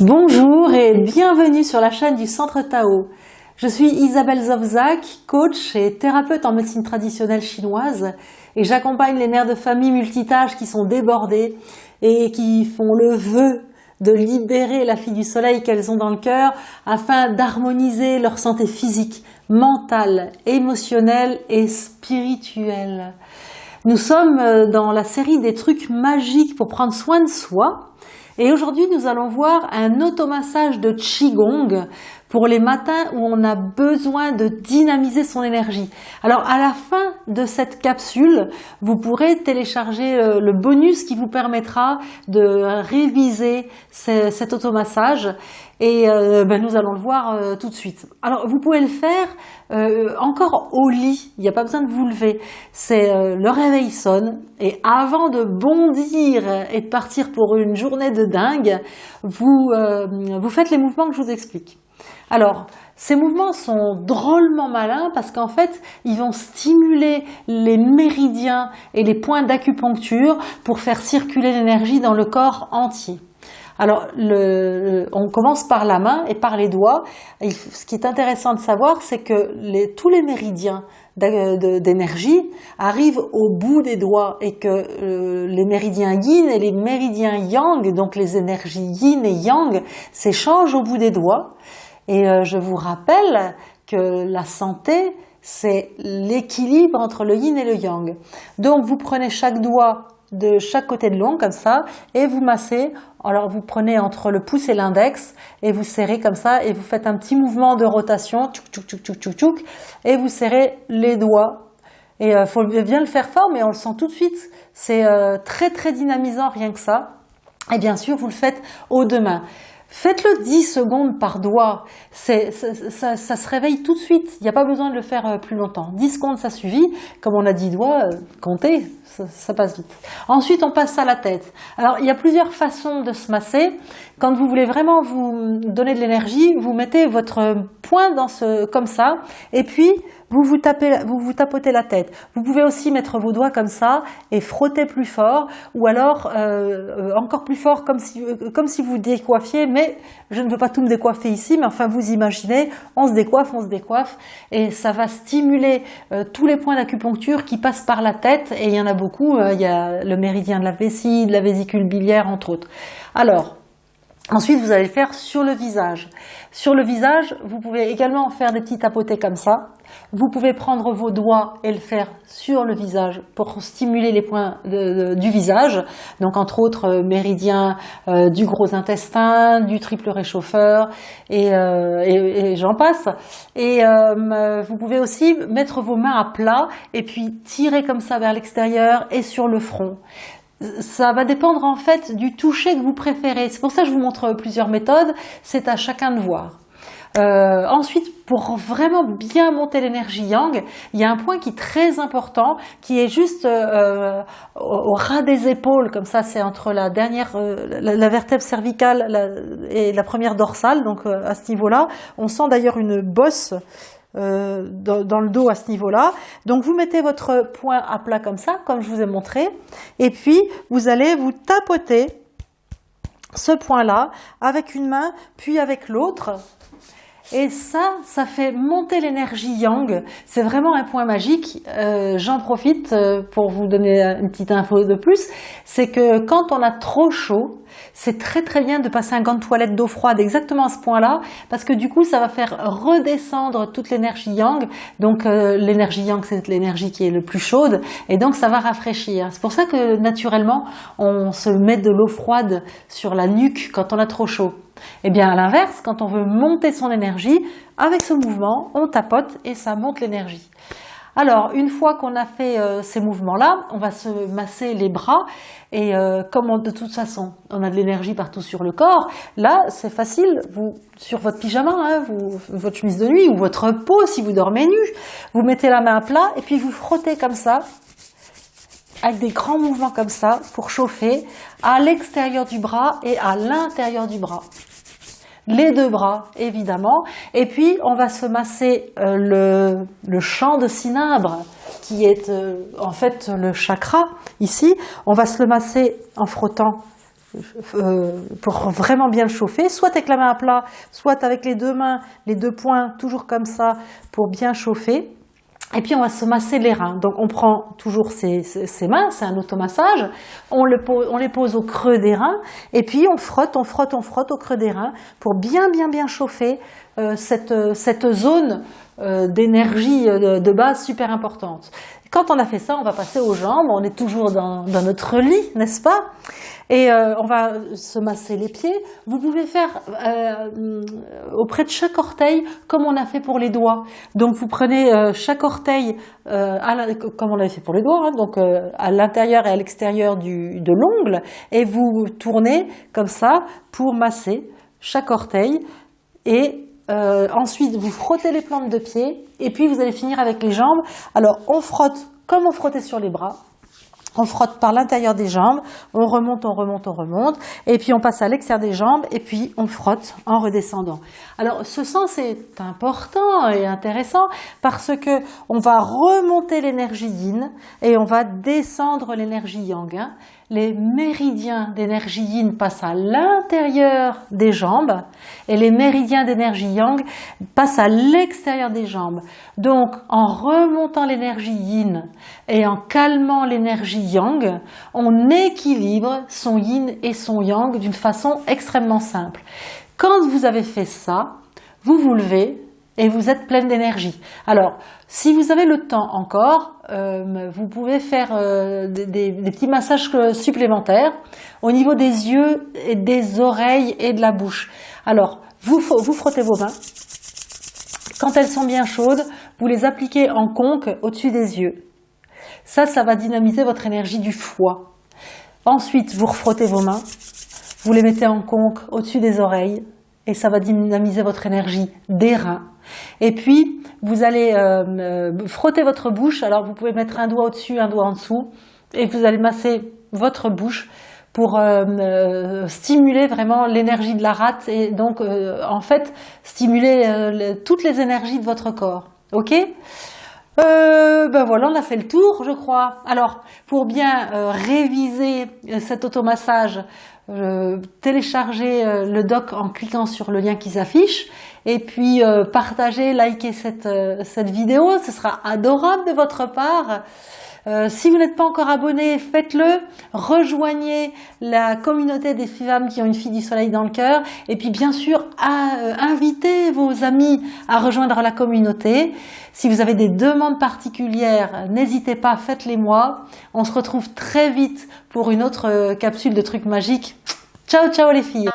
Bonjour et bienvenue sur la chaîne du Centre Tao. Je suis Isabelle Zovzak, coach et thérapeute en médecine traditionnelle chinoise et j'accompagne les mères de famille multitâches qui sont débordées et qui font le vœu de libérer la fille du soleil qu'elles ont dans le cœur afin d'harmoniser leur santé physique, mentale, émotionnelle et spirituelle. Nous sommes dans la série des trucs magiques pour prendre soin de soi. Et aujourd'hui, nous allons voir un automassage de Qigong pour les matins où on a besoin de dynamiser son énergie. Alors, à la fin de cette capsule, vous pourrez télécharger le bonus qui vous permettra de réviser cet automassage. Et nous allons le voir tout de suite. Alors, vous pouvez le faire encore au lit, il n'y a pas besoin de vous lever. C'est le réveil sonne et avant de bondir et de partir pour une journée de dingue, vous faites les mouvements que je vous explique. Alors, ces mouvements sont drôlement malins parce qu'en fait, ils vont stimuler les méridiens et les points d'acupuncture pour faire circuler l'énergie dans le corps entier. Alors, on commence par la main et par les doigts. Et ce qui est intéressant de savoir, c'est que tous les méridiens d'énergie arrivent au bout des doigts et que les méridiens yin et les méridiens yang, donc les énergies yin et yang, s'échangent au bout des doigts. Et je vous rappelle que la santé, c'est l'équilibre entre le yin et le yang. Donc, vous prenez chaque doigt de chaque côté de l'ongle comme ça et vous massez. Alors vous prenez entre le pouce et l'index et vous serrez comme ça et vous faites un petit mouvement de rotation tchouk, tchouk, tchouk, tchouk, tchouk, tchouk, et vous serrez les doigts et faut bien le faire fort mais on le sent tout de suite, c'est très très dynamisant rien que ça. Et bien sûr vous le faites aux deux mains. Faites-le 10 secondes par doigt, ça se réveille tout de suite, il n'y a pas besoin de le faire plus longtemps. 10 secondes ça suffit, comme on a 10 doigts, comptez, ça passe vite. Ensuite on passe à la tête. Alors il y a plusieurs façons de se masser. Quand vous voulez vraiment vous donner de l'énergie, vous mettez votre poing comme ça, et puis vous vous tapotez la tête. Vous pouvez aussi mettre vos doigts comme ça et frotter plus fort, ou alors encore plus fort comme si vous décoiffiez, mais je ne veux pas tout me décoiffer ici, mais enfin vous imaginez, on se décoiffe, et ça va stimuler tous les points d'acupuncture qui passent par la tête, et il y en a beaucoup, il y a le méridien de la vessie, de la vésicule biliaire, entre autres. Alors, ensuite, vous allez le faire sur le visage. Sur le visage, vous pouvez également faire des petits tapotés comme ça. Vous pouvez prendre vos doigts et le faire sur le visage pour stimuler les points du visage. Donc, entre autres, méridien du gros intestin, du triple réchauffeur et j'en passe. Et vous pouvez aussi mettre vos mains à plat et puis tirer comme ça vers l'extérieur et sur le front. Ça va dépendre en fait du toucher que vous préférez. C'est pour ça que je vous montre plusieurs méthodes. C'est à chacun de voir. Ensuite, pour vraiment bien monter l'énergie yang, il y a un point qui est très important, qui est juste au ras des épaules, comme ça, c'est entre la vertèbre cervicale et la première dorsale. Donc à ce niveau-là, on sent d'ailleurs une bosse dans le dos à ce niveau-là. Donc vous mettez votre poing à plat comme ça, comme je vous ai montré, et puis vous allez vous tapoter ce point-là avec une main, puis avec l'autre. Et ça fait monter l'énergie yang. C'est vraiment un point magique. J'en profite pour vous donner une petite info de plus. C'est que quand on a trop chaud, c'est très très bien de passer un gant de toilette d'eau froide exactement à ce point-là, parce que du coup ça va faire redescendre toute l'énergie yang. Donc l'énergie yang, c'est l'énergie qui est le plus chaude, et donc ça va rafraîchir. C'est pour ça que naturellement on se met de l'eau froide sur la nuque quand on a trop chaud. Et bien à l'inverse, quand on veut monter son énergie, avec ce mouvement, on tapote et ça monte l'énergie. Alors, une fois qu'on a fait ces mouvements-là, on va se masser les bras et comme de toute façon, on a de l'énergie partout sur le corps, là, c'est facile, sur votre pyjama, votre chemise de nuit ou votre peau, si vous dormez nu, vous mettez la main à plat et puis vous frottez comme ça, avec des grands mouvements comme ça, pour chauffer à l'extérieur du bras et à l'intérieur du bras. Les deux bras, évidemment. Et puis, on va se masser le champ de cinabre, qui est en fait le chakra, ici. On va se le masser en frottant pour vraiment bien le chauffer, soit avec la main à plat, soit avec les deux mains, les deux poings, toujours comme ça, pour bien chauffer. Et puis on va se masser les reins. Donc on prend toujours ces mains, c'est un automassage, on les pose au creux des reins, et puis on frotte au creux des reins pour bien chauffer cette zone d'énergie de base super importante. Quand on a fait ça, on va passer aux jambes, on est toujours dans notre lit, n'est-ce pas? Et on va se masser les pieds. Vous pouvez faire auprès de chaque orteil comme on a fait pour les doigts. Donc vous prenez chaque orteil comme on avait fait pour les doigts, hein, donc à l'intérieur et à l'extérieur de l'ongle, et vous tournez comme ça pour masser chaque orteil. Et ensuite, vous frottez les plantes de pied, et puis vous allez finir avec les jambes. Alors, on frotte comme on frottait sur les bras. On frotte par l'intérieur des jambes, on remonte, et puis on passe à l'extérieur des jambes, et puis on frotte en redescendant. Alors, ce sens est important et intéressant parce que on va remonter l'énergie yin et on va descendre l'énergie yang, hein. Les méridiens d'énergie yin passent à l'intérieur des jambes et les méridiens d'énergie yang passent à l'extérieur des jambes. Donc, en remontant l'énergie yin et en calmant l'énergie yang, on équilibre son yin et son yang d'une façon extrêmement simple. Quand vous avez fait ça, vous vous levez et vous êtes pleine d'énergie. Alors, si vous avez le temps encore, vous pouvez faire des petits massages supplémentaires au niveau des yeux, et des oreilles et de la bouche. Alors, vous frottez vos mains. Quand elles sont bien chaudes, vous les appliquez en conque au-dessus des yeux. Ça va dynamiser votre énergie du foie. Ensuite, vous refrottez vos mains, vous les mettez en conque au-dessus des oreilles et ça va dynamiser votre énergie des reins. Et puis, vous allez frotter votre bouche. Alors, vous pouvez mettre un doigt au-dessus, un doigt en dessous. Et vous allez masser votre bouche pour stimuler vraiment l'énergie de la rate. Et donc, en fait, stimuler toutes les énergies de votre corps. OK ? Ben voilà, on a fait le tour, je crois. Alors, pour bien réviser cet automassage, téléchargez le doc en cliquant sur le lien qui s'affiche et puis partagez, likez cette vidéo, ce sera adorable de votre part. Si vous n'êtes pas encore abonné, faites-le, rejoignez la communauté des femmes qui ont une fille du soleil dans le cœur et puis bien sûr invitez vos amis à rejoindre la communauté. Si vous avez des demandes particulières, n'hésitez pas, faites-les moi. On se retrouve très vite pour une autre capsule de trucs magiques. Ciao ciao les filles.